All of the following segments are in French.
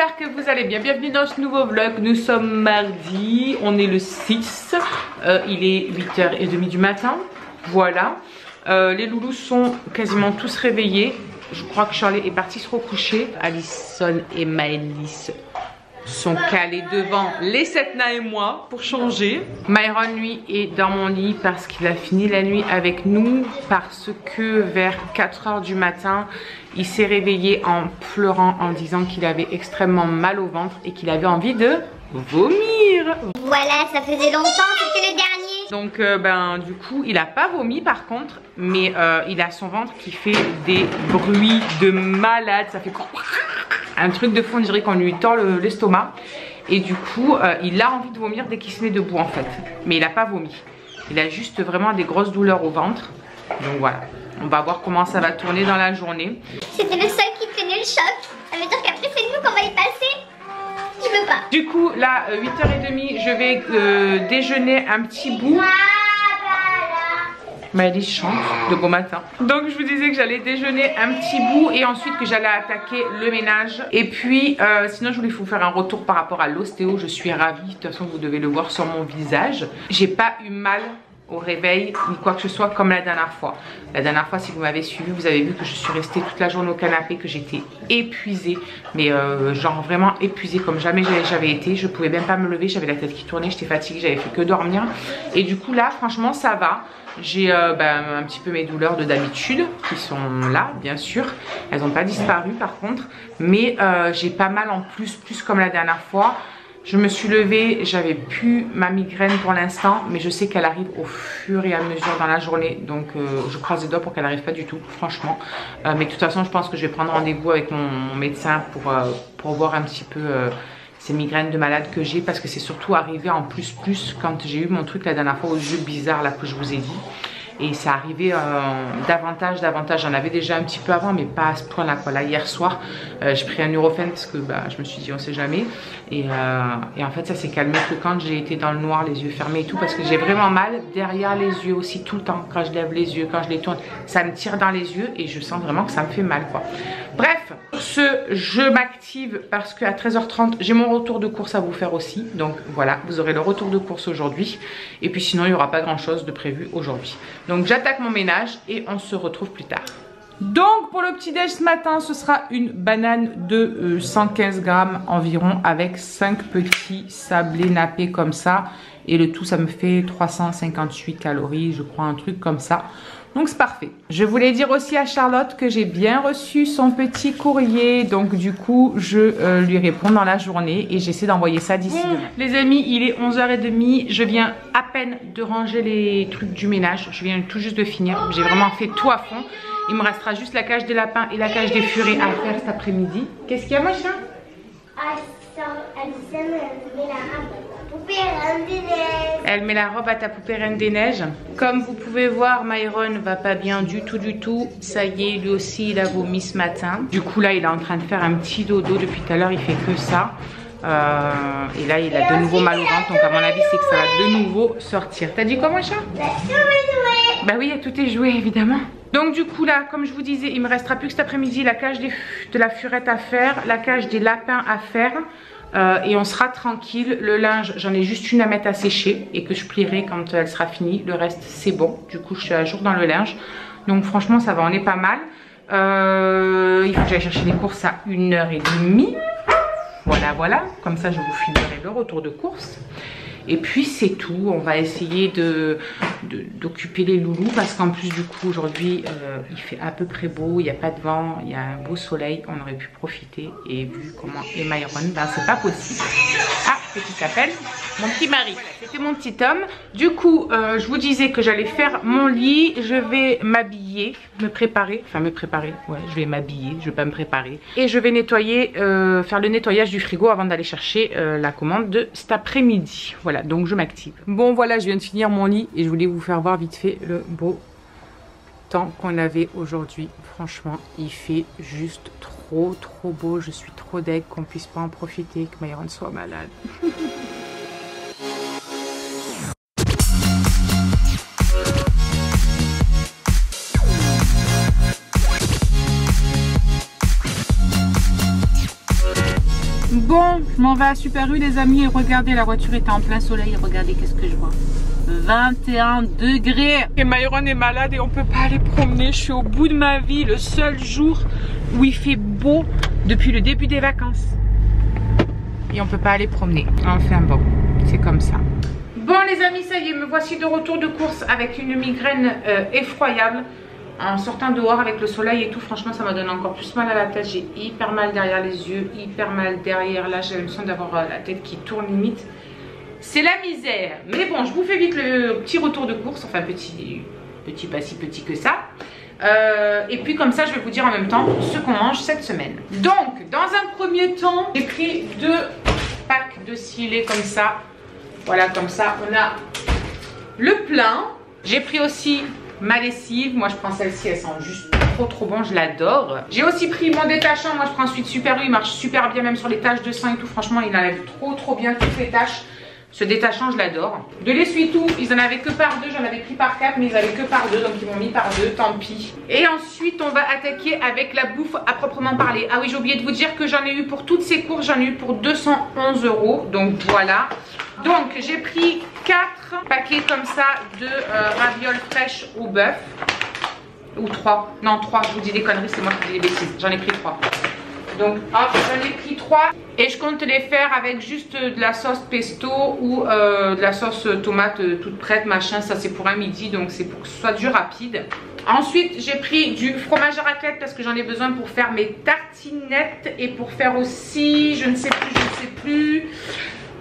j'espère que vous allez bien. Bienvenue dans ce nouveau vlog. Nous sommes mardi, on est le 6, il est 8h30 du matin. Voilà, les loulous sont quasiment tous réveillés. Je crois que Charlie est parti se recoucher. Alison et Maëlys sont calés devant les Setna et moi pour changer. Myron lui est dans mon lit parce qu'il a fini la nuit avec nous, parce que vers 4h du matin il s'est réveillé en pleurant en disant qu'il avait extrêmement mal au ventre et qu'il avait envie de vomir. Voilà, ça faisait longtemps, c'était le dernier. Donc du coup il a pas vomi par contre, mais il a son ventre qui fait des bruits de malade. Ça fait un truc de fou, on dirait qu'on lui tord l'estomac. Et du coup il a envie de vomir dès qu'il se met debout en fait. Mais il a pas vomi, il a juste vraiment des grosses douleurs au ventre. Donc voilà, on va voir comment ça va tourner dans la journée. C'était le seul qui tenait le choc. Ça veut dire qu'après c'est nous qu'on va y passer. Je veux pas. Du coup là 8h30 je vais déjeuner un petit bout. Maëlys chante de bon matin. Donc je vous disais que j'allais déjeuner un petit bout et ensuite que j'allais attaquer le ménage. Et puis sinon je voulais vous faire un retour par rapport à l'ostéo. Je suis ravie, de toute façon vous devez le voir sur mon visage. J'ai pas eu mal au réveil ni quoi que ce soit comme la dernière fois. La dernière fois, si vous m'avez suivi, vous avez vu que je suis restée toute la journée au canapé, que j'étais épuisée, mais genre vraiment épuisée comme jamais j'avais été. Je pouvais même pas me lever, j'avais la tête qui tournait, j'étais fatiguée, j'avais fait que dormir. Et du coup là franchement ça va. J'ai un petit peu mes douleurs de d'habitude qui sont là bien sûr. Elles n'ont pas disparu par contre, mais j'ai pas mal en plus comme la dernière fois. Je me suis levée, j'avais plus ma migraine pour l'instant, mais je sais qu'elle arrive au fur et à mesure dans la journée. Donc je croise les doigts pour qu'elle n'arrive pas du tout, franchement. Mais de toute façon, je pense que je vais prendre rendez-vous avec mon médecin pour voir un petit peu ces migraines de malade que j'ai. Parce que c'est surtout arrivé en plus quand j'ai eu mon truc la dernière fois aux yeux bizarres là que je vous ai dit. Et ça arrivait davantage. J'en avais déjà un petit peu avant, mais pas à ce point là quoi. Là hier soir j'ai pris un Nurofen parce que je me suis dit on sait jamais. Et en fait ça s'est calmé que quand j'ai été dans le noir, les yeux fermés et tout. Parce que j'ai vraiment mal derrière les yeux aussi tout le temps. Quand je lève les yeux, quand je les tourne, ça me tire dans les yeux. Et je sens vraiment que ça me fait mal quoi. Bref, je m'active parce qu'à 13h30 j'ai mon retour de course à vous faire aussi. Donc voilà, vous aurez le retour de course aujourd'hui. Et puis sinon il n'y aura pas grand chose de prévu aujourd'hui. Donc j'attaque mon ménage et on se retrouve plus tard. Donc pour le petit déj ce matin, ce sera une banane de 115 grammes environ avec 5 petits sablés nappés comme ça. Et le tout ça me fait 358 calories, je crois, un truc comme ça. Donc c'est parfait. Je voulais dire aussi à Charlotte que j'ai bien reçu son petit courrier. Donc du coup je lui réponds dans la journée et j'essaie d'envoyer ça d'ici demain. Les amis, il est 11h30. Je viens à peine de ranger les trucs du ménage. Je viens tout juste de finir. J'ai vraiment fait tout à fond. Il me restera juste la cage des lapins et la cage des furets à faire cet après-midi. Qu'est-ce qu'il y a mon chien? Elle met la robe à ta poupée Reine des Neiges. Comme vous pouvez voir, Myron va pas bien du tout. Ça y est, lui aussi, il a vomi ce matin. Du coup, là, il est en train de faire un petit dodo. Depuis tout à l'heure, il fait que ça. Et là, il a de nouveau mal au ventre. Donc, à mon avis, c'est que ça va de nouveau sortir. T'as dit quoi, mon chat? Bah oui, tout est joué, évidemment. Donc du coup là, comme je vous disais, il me restera plus que cet après-midi la cage de la furette à faire, la cage des lapins à faire. Et on sera tranquille. Le linge, j'en ai juste une à mettre à sécher et que je plierai quand elle sera finie. Le reste c'est bon, du coup je suis à jour dans le linge. Donc franchement ça va, on est pas mal. Il faut que j'aille chercher les courses à 1h30. Voilà, comme ça je vous filmerai le retour de course. Et puis c'est tout, on va essayer d'occuper les loulous parce qu'en plus du coup aujourd'hui il fait à peu près beau, il n'y a pas de vent, il y a un beau soleil, on aurait pu profiter. Et vu comment est Myron, c'est pas possible. Ah, petit appel, mon petit mari, c'était mon petit homme. Du coup je vous disais que j'allais faire mon lit, je vais m'habiller, me préparer, ouais je vais m'habiller, je vais pas me préparer. Et je vais nettoyer, faire le nettoyage du frigo avant d'aller chercher la commande de cet après-midi. Voilà, donc je m'active. Bon voilà, je viens de finir mon lit et je voulais vous faire voir vite fait le beau temps qu'on avait aujourd'hui. Franchement, il fait juste trop beau. Je suis trop deg qu'on puisse pas en profiter, que Myron soit malade. Bon, je m'en vais à Super U les amis et regardez, la voiture était en plein soleil. Regardez qu'est-ce que je vois. 21 degrés. Et Myron est malade et on peut pas aller promener. Je suis au bout de ma vie. Le seul jour où il fait beau depuis le début des vacances. Et on peut pas aller promener. Enfin bon, c'est comme ça. Bon les amis, ça y est, me voici de retour de course avec une migraine effroyable. En sortant dehors avec le soleil et tout, franchement ça m'a donné encore plus mal à la tête. J'ai hyper mal derrière les yeux, hyper mal derrière. Là j'ai l'impression d'avoir la tête qui tourne limite. C'est la misère. Mais bon, je vous fais vite le petit retour de course. Enfin petit pas si petit que ça. Et puis comme ça je vais vous dire en même temps ce qu'on mange cette semaine. Donc dans un premier temps j'ai pris 2 packs de Cielé comme ça. Voilà, comme ça on a le plein. J'ai pris aussi ma lessive. Moi je prends celle-ci, elle sent juste trop bon, je l'adore. J'ai aussi pris mon détachant. Moi je prends ensuite Super U, il marche super bien même sur les taches de sang et tout. Franchement il enlève trop bien toutes les taches. Ce détachant je l'adore. De l'essuie-tout, ils en avaient que par 2, j'en avais pris par 4 mais ils avaient que par 2 donc ils m'ont mis par 2, tant pis. Et ensuite on va attaquer avec la bouffe à proprement parler. Ah oui, j'ai oublié de vous dire que j'en ai eu pour toutes ces courses, j'en ai eu pour 211 €. Donc voilà. Donc j'ai pris 4 paquets comme ça de ravioles fraîches au bœuf. Ou 3, non 3, je vous dis des conneries, c'est moi qui dis des bêtises. J'en ai pris 3. Donc hop, j'en ai pris 3 et je compte les faire avec juste de la sauce pesto ou de la sauce tomate toute prête machin. Ça c'est pour un midi, donc c'est pour que ce soit du rapide. Ensuite j'ai pris du fromage à raclette parce que j'en ai besoin pour faire mes tartinettes et pour faire aussi, je ne sais plus,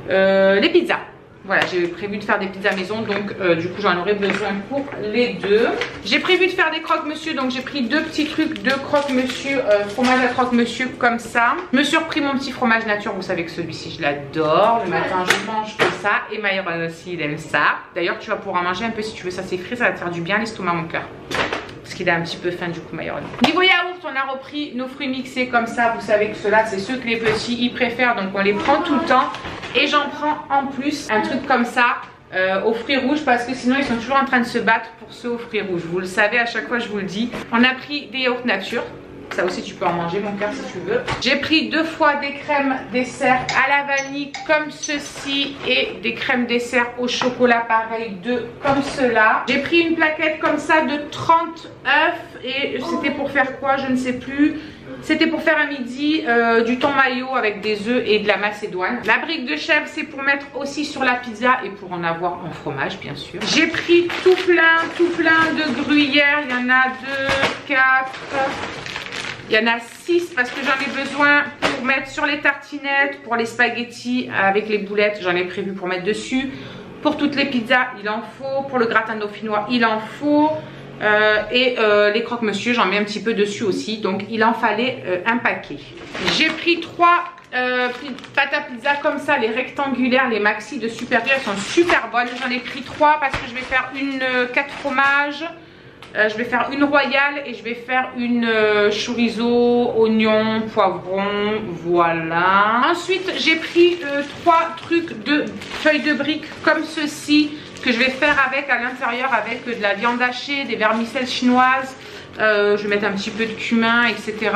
les pizzas. Voilà, j'ai prévu de faire des pizzas maison, donc du coup j'en aurai besoin pour les 2. J'ai prévu de faire des croque-monsieur, donc j'ai pris 2 petits trucs de croque-monsieur, fromage à croque-monsieur comme ça. Je me suis repris mon petit fromage nature, vous savez que celui-ci je l'adore. Le matin je mange que ça et Myron aussi il aime ça. D'ailleurs tu vas pouvoir en manger un peu si tu veux, ça c'est frais, ça va te faire du bien l'estomac mon cœur. Parce qu'il a un petit peu faim du coup Myron. Niveau yaourt, on a repris nos fruits mixés comme ça. Vous savez que ceux-là c'est ceux que les petits ils préfèrent, donc on les prend tout le temps. Et j'en prends en plus un truc comme ça aux fruits rouges parce que sinon ils sont toujours en train de se battre pour ceux aux fruits rouges. Vous le savez, à chaque fois je vous le dis. On a pris des yaourts nature. Ça aussi tu peux en manger mon cœur si tu veux. J'ai pris 2 fois des crèmes dessert à la vanille comme ceci et des crèmes dessert au chocolat pareil 2 comme cela. J'ai pris une plaquette comme ça de 30 œufs et c'était pour faire quoi, je ne sais plus. C'était pour faire à midi du thon mayo avec des œufs et de la macédoine. La brique de chèvre c'est pour mettre aussi sur la pizza et pour en avoir en fromage bien sûr. J'ai pris tout plein de gruyère. Il y en a 2, 4... Il y en a 6 parce que j'en ai besoin pour mettre sur les tartinettes, pour les spaghettis avec les boulettes, j'en ai prévu pour mettre dessus. Pour toutes les pizzas, il en faut. Pour le gratin dauphinois, il en faut. Les croque-monsieur, j'en mets un petit peu dessus aussi. Donc il en fallait un paquet. J'ai pris 3 pâtes à pizza comme ça, les rectangulaires, les maxi de Super U, elles sont super bonnes. J'en ai pris 3 parce que je vais faire une 4 fromages. Je vais faire une royale et je vais faire une chorizo, oignon, poivron, voilà. Ensuite j'ai pris 3 trucs de feuilles de briques comme ceci que je vais faire avec à l'intérieur avec de la viande hachée, des vermicelles chinoises. Je vais mettre un petit peu de cumin etc.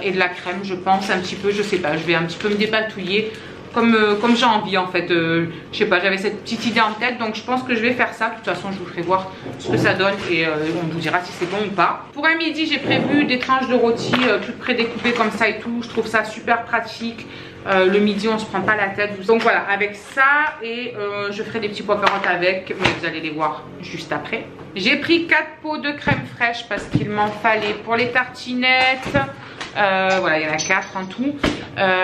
Et de la crème je pense un petit peu, je sais pas, je vais un petit peu me dépatouiller. Comme j'ai envie en fait, je sais pas, j'avais cette petite idée en tête donc je pense que je vais faire ça. De toute façon je vous ferai voir ce que ça donne et on vous dira si c'est bon ou pas. Pour un midi j'ai prévu des tranches de rôti toutes prédécoupées comme ça et tout, je trouve ça super pratique. Le midi on se prend pas la tête, donc voilà avec ça et je ferai des petits pois carottes avec, mais vous allez les voir juste après. J'ai pris 4 pots de crème fraîche parce qu'il m'en fallait pour les tartinettes. Voilà, il y en a 4 en tout.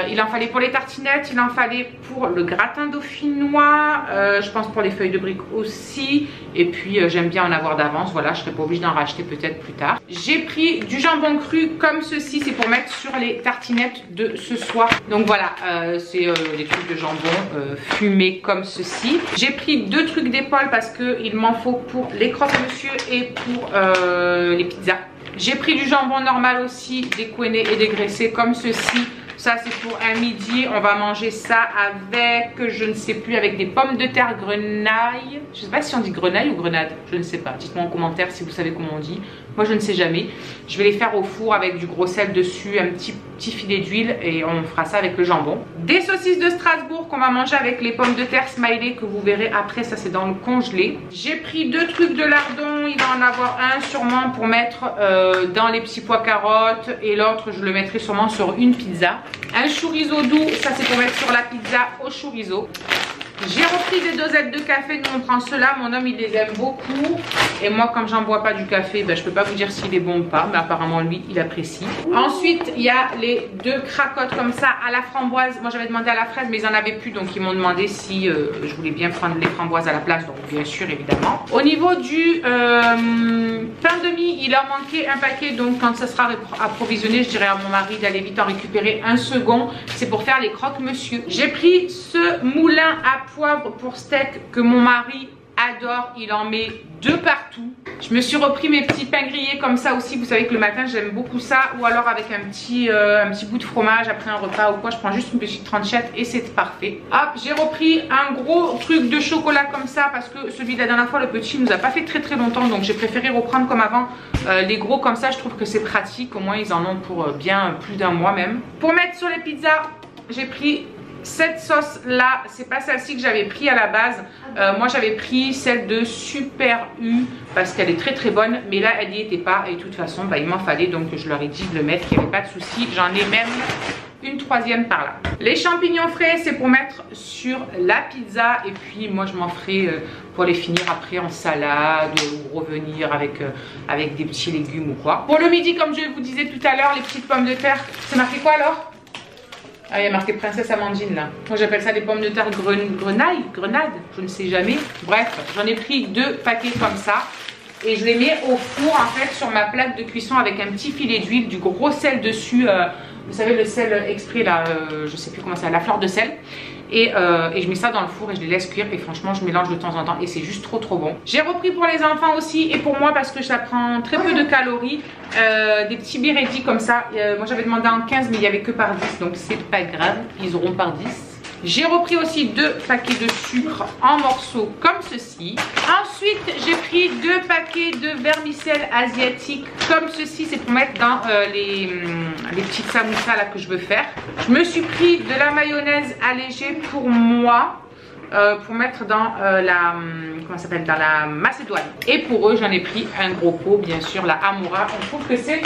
Il en fallait pour les tartinettes, il en fallait pour le gratin dauphinois, je pense pour les feuilles de briques aussi. Et puis j'aime bien en avoir d'avance, voilà, je serai pas obligée d'en racheter peut-être plus tard. J'ai pris du jambon cru comme ceci, c'est pour mettre sur les tartinettes de ce soir. Donc voilà, c'est des trucs de jambon fumés comme ceci. J'ai pris 2 trucs d'épaule parce qu'il m'en faut pour les croque-monsieur et pour les pizzas. J'ai pris du jambon normal aussi, découenné et dégraissé comme ceci. Ça c'est pour un midi, on va manger ça avec, je ne sais plus, avec des pommes de terre grenaille. Je ne sais pas si on dit grenaille ou grenade, je ne sais pas. Dites-moi en commentaire si vous savez comment on dit. Moi je ne sais jamais. Je vais les faire au four avec du gros sel dessus, un petit petit filet d'huile et on fera ça avec le jambon. Des saucisses de Strasbourg qu'on va manger avec les pommes de terre smiley que vous verrez après, ça c'est dans le congelé. J'ai pris 2 trucs de lardon, il va en avoir un sûrement pour mettre dans les petits pois carottes et l'autre je le mettrai sûrement sur une pizza. Un chorizo doux, ça c'est pour mettre sur la pizza au chorizo. J'ai repris des dosettes de café, nous on prend ceux-là, mon homme il les aime beaucoup. Et moi comme j'en bois pas du café, ben, je peux pas vous dire s'il est bon ou pas, mais apparemment lui il apprécie. Ensuite il y a les 2 cracottes comme ça à la framboise. Moi j'avais demandé à la fraise mais ils en avaient plus, donc ils m'ont demandé si je voulais bien prendre les framboises à la place, donc bien sûr évidemment. Au niveau du pain de mie, il en manquait un paquet, donc quand ça sera approvisionné je dirais à mon mari d'aller vite en récupérer un second. C'est pour faire les croque-monsieur. J'ai pris ce moulin à poivre pour steak que mon mari adore, il en met 2 partout. Je me suis repris mes petits pains grillés comme ça aussi, vous savez que le matin j'aime beaucoup ça, ou alors avec un petit bout de fromage après un repas ou quoi, je prends juste une petite tranchette et c'est parfait. Hop, j'ai repris un gros truc de chocolat comme ça parce que celui de la dernière fois, le petit, nous a pas fait très longtemps, donc j'ai préféré reprendre comme avant les gros comme ça. Je trouve que c'est pratique, au moins ils en ont pour bien plus d'un mois même. Pour mettre sur les pizzas, j'ai pris cette sauce là, c'est pas celle-ci que j'avais pris à la base. Moi j'avais pris celle de Super U parce qu'elle est très bonne, mais là elle n'y était pas et de toute façon bah, il m'en fallait, donc je leur ai dit de le mettre, il n'y avait pas de souci. J'en ai même une 3e par là. Les champignons frais c'est pour mettre sur la pizza et puis moi je m'en ferai pour les finir après en salade ou revenir avec des petits légumes ou quoi. Pour le midi, comme je vous disais tout à l'heure, les petites pommes de terre, c'est marqué quoi alors? Ah, il y a marqué princesse Amandine là. Moi j'appelle ça des pommes de terre grenade, je ne sais jamais. Bref, j'en ai pris 2 paquets comme ça. Et je les mets au four en fait sur ma plaque de cuisson avec un petit filet d'huile, du gros sel dessus. Vous savez le sel exprès là, je sais plus comment c'est, la fleur de sel. Et je mets ça dans le four et je les laisse cuire et franchement je mélange de temps en temps et c'est juste trop bon. J'ai repris pour les enfants aussi et pour moi parce que ça prend très peu de calories, des petits Biredi comme ça. Moi j'avais demandé en 15 mais il n'y avait que par 10, donc c'est pas grave, ils auront par 10. J'ai repris aussi 2 paquets de sucre en morceaux comme ceci. Ensuite j'ai pris 2 paquets de vermicelle asiatique comme ceci, c'est pour mettre dans les petites samoussas là que je veux faire. Je me suis pris de la mayonnaise allégée pour moi, pour mettre dans comment ça s'appelle, dans la Macédoine. Et pour eux j'en ai pris un gros pot, bien sûr la Amoura, on trouve que c'est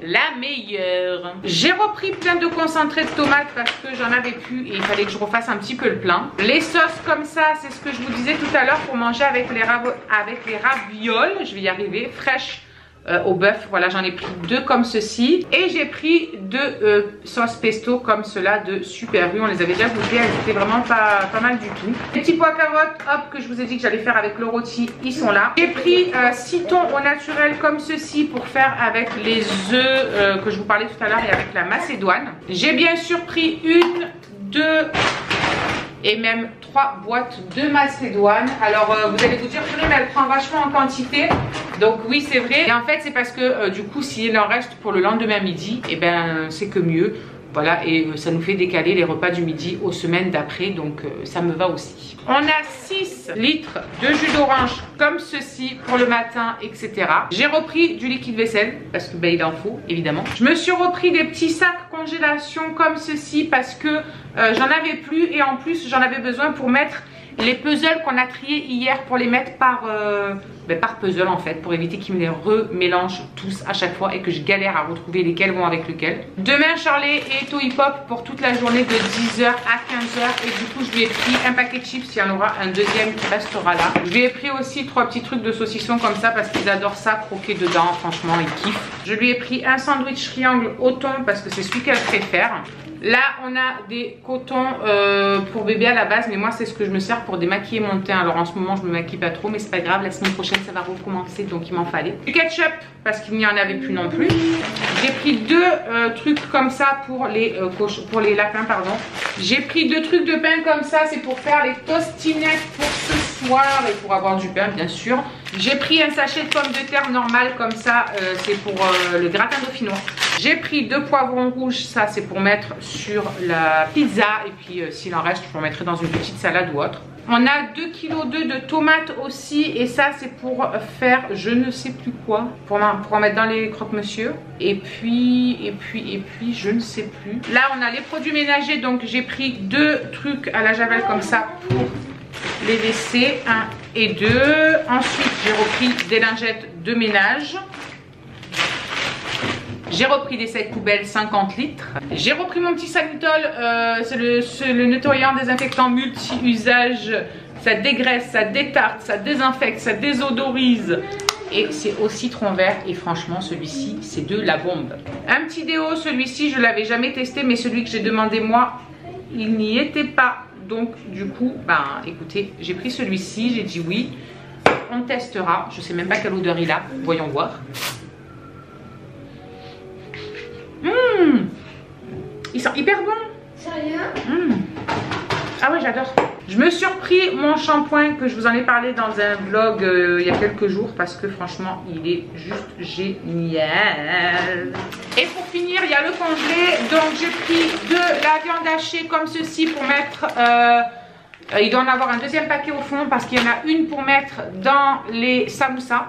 la meilleure. J'ai repris plein de concentré de tomates parce que j'en avais plus et il fallait que je refasse un petit peu le plein. Les sauces comme ça, c'est ce que je vous disais tout à l'heure pour manger avec les ravioles, je vais y arriver, fraîches au bœuf. Voilà, j'en ai pris 2 comme ceci et j'ai pris 2 sauces pesto comme cela de Super U. On les avait déjà goûtées, elles étaient vraiment pas mal du tout. Les petits pois carottes, hop, que je vous ai dit que j'allais faire avec le rôti, ils sont là. J'ai pris 6 thons au naturel comme ceci pour faire avec les œufs que je vous parlais tout à l'heure et avec la Macédoine. J'ai bien sûr pris 1, 2 et même 3 boîtes de Macédoine. Alors vous allez vous dire que elle prend vachement en quantité, donc oui c'est vrai, et en fait c'est parce que du coup s'il en reste pour le lendemain midi, et ben c'est que mieux. Voilà, et ça nous fait décaler les repas du midi aux semaines d'après, donc ça me va aussi. On a 6 litres de jus d'orange comme ceci pour le matin, etc. J'ai repris du liquide vaisselle parce que ben, il en faut évidemment. Je me suis repris des petits sacs congélation comme ceci parce que j'en avais plus et en plus j'en avais besoin pour mettre les puzzles qu'on a triés hier, pour les mettre par puzzle en fait, pour éviter qu'ils me les remélangent tous à chaque fois et que je galère à retrouver lesquels vont avec lesquels. Demain Charlie est au hip hop pour toute la journée de 10h à 15h et du coup je lui ai pris un paquet de chips, il y en aura un deuxième qui restera là. Je lui ai pris aussi 3 petits trucs de saucisson comme ça parce qu'ils adorent ça, croquer dedans, franchement ils kiffent. Je lui ai pris un sandwich triangle au thon parce que c'est celui qu'elle préfère. Là on a des cotons pour bébé à la base, mais moi c'est ce que je me sers pour démaquiller mon teint. Alors en ce moment je me maquille pas trop, mais c'est pas grave, la semaine prochaine ça va recommencer, donc il m'en fallait. Du ketchup parce qu'il n'y en avait plus non plus. J'ai pris 2 trucs comme ça pour les lapins, pardon. J'ai pris 2 trucs de pain comme ça, c'est pour faire les tostinettes pour ce soir et pour avoir du pain bien sûr. J'ai pris un sachet de pommes de terre normales comme ça, c'est pour le gratin dauphinois. J'ai pris 2 poivrons rouges, ça c'est pour mettre sur la pizza. Et puis s'il en reste, je en mettrai dans une petite salade ou autre. On a 2,2 kg de tomates aussi. Et ça c'est pour faire je ne sais plus quoi. Pour en mettre dans les croque-monsieur. Et puis je ne sais plus. Là on a les produits ménagers. Donc j'ai pris 2 trucs à la javel comme ça pour les WC, 1 et 2. Ensuite j'ai repris des lingettes de ménage. J'ai repris des sacs poubelles 50 litres. J'ai repris mon petit Sanitol, c'est le nettoyant désinfectant multi-usage. Ça dégraisse, ça détarte, ça désinfecte, ça désodorise. Et c'est au citron vert. Et franchement, celui-ci, c'est de la bombe. Un petit déo, celui-ci, je ne l'avais jamais testé. Mais celui que j'ai demandé moi, il n'y était pas. Donc du coup, ben écoutez, j'ai pris celui-ci. J'ai dit oui, on testera. Je ne sais même pas quelle odeur il a. Voyons voir. Il sent hyper bon. Sérieux? Ah ouais, j'adore. Je me suis repris mon shampoing que je vous en ai parlé dans un vlog il y a quelques jours parce que franchement il est juste génial. Et pour finir il y a le congelé. Donc j'ai pris de la viande hachée comme ceci pour mettre... il doit en avoir un deuxième paquet au fond parce qu'il y en a une pour mettre dans les samoussas.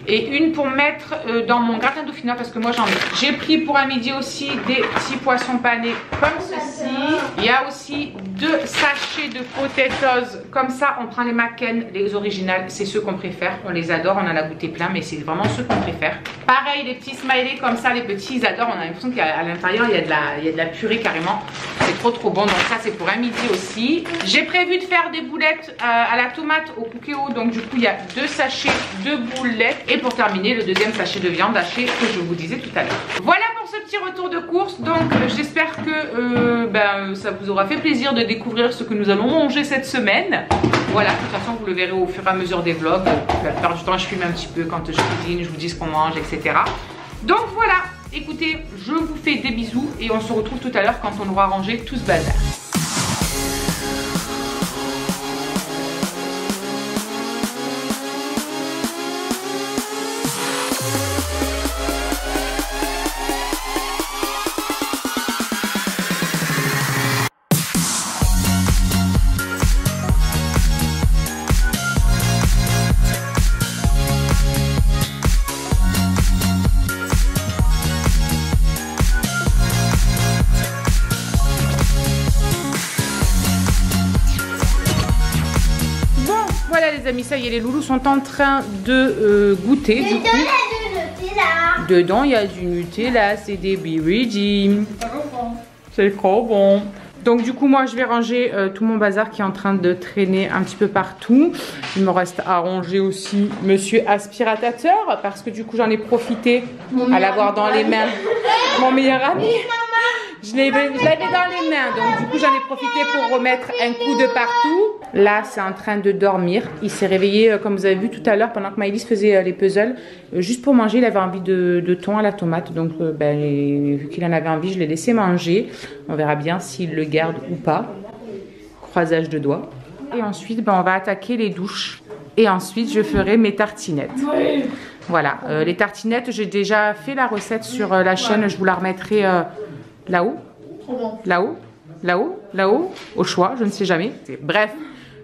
Et une pour mettre dans mon gratin dauphinois parce que moi j'en ai. J'ai pris pour un midi aussi des petits poissons panés comme ceci. Il y a aussi 2 sachets de potatoes comme ça. On prend les McCain, les originales, c'est ceux qu'on préfère. On les adore, on en a goûté plein mais c'est vraiment ceux qu'on préfère. Pareil, les petits smileys comme ça, les petits ils adorent. On a l'impression qu'à l'intérieur il y a de la purée carrément. C'est trop bon. Donc ça c'est pour un midi aussi. J'ai prévu de faire des boulettes à la tomate au cookéo. Donc du coup il y a 2 sachets de boulettes. Et pour terminer, le deuxième sachet de viande hachée que je vous disais tout à l'heure. Voilà pour ce petit retour de course. Donc j'espère que ça vous aura fait plaisir de découvrir ce que nous allons manger cette semaine. Voilà, de toute façon vous le verrez au fur et à mesure des vlogs. La plupart du temps je filme un petit peu quand je cuisine, je vous dis ce qu'on mange, etc. Donc voilà, écoutez, je vous fais des bisous et on se retrouve tout à l'heure quand on aura rangé tout ce bazar. Les amis, ça y est, les loulous sont en train de goûter. Du coup, dedans il y a du Nutella, c'est des Biridim. C'est trop bon. Donc du coup moi je vais ranger tout mon bazar qui est en train de traîner un petit peu partout. Il me reste à ranger aussi monsieur aspirateur parce que du coup j'en ai profité à l'avoir dans les mains. Mon meilleur ami. Je l'avais dans les mains, donc du coup j'en ai profité pour remettre un coup de partout. Là c'est en train de dormir. Il s'est réveillé comme vous avez vu tout à l'heure pendant que Maëlys faisait les puzzles. Juste pour manger, il avait envie de thon à la tomate. Donc vu qu'il en avait envie, je l'ai laissé manger. On verra bien s'il le garde ou pas. Croisage de doigts. Et ensuite on va attaquer les douches. Et ensuite je ferai mes tartinettes. Oui. Voilà, les tartinettes j'ai déjà fait la recette sur la chaîne. Je vous la remettrai... là-haut, là-haut, là-haut, là-haut, au choix, je ne sais jamais. Bref,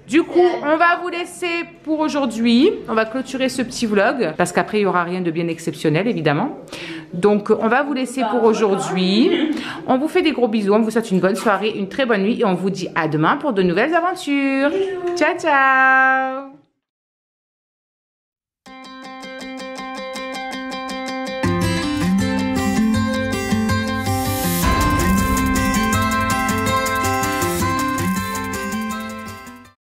du coup, on va vous laisser pour aujourd'hui. On va clôturer ce petit vlog parce qu'après, il n'y aura rien de bien exceptionnel, évidemment. Donc, on va vous laisser pour aujourd'hui. On vous fait des gros bisous. On vous souhaite une bonne soirée, une très bonne nuit et on vous dit à demain pour de nouvelles aventures. Ciao, ciao!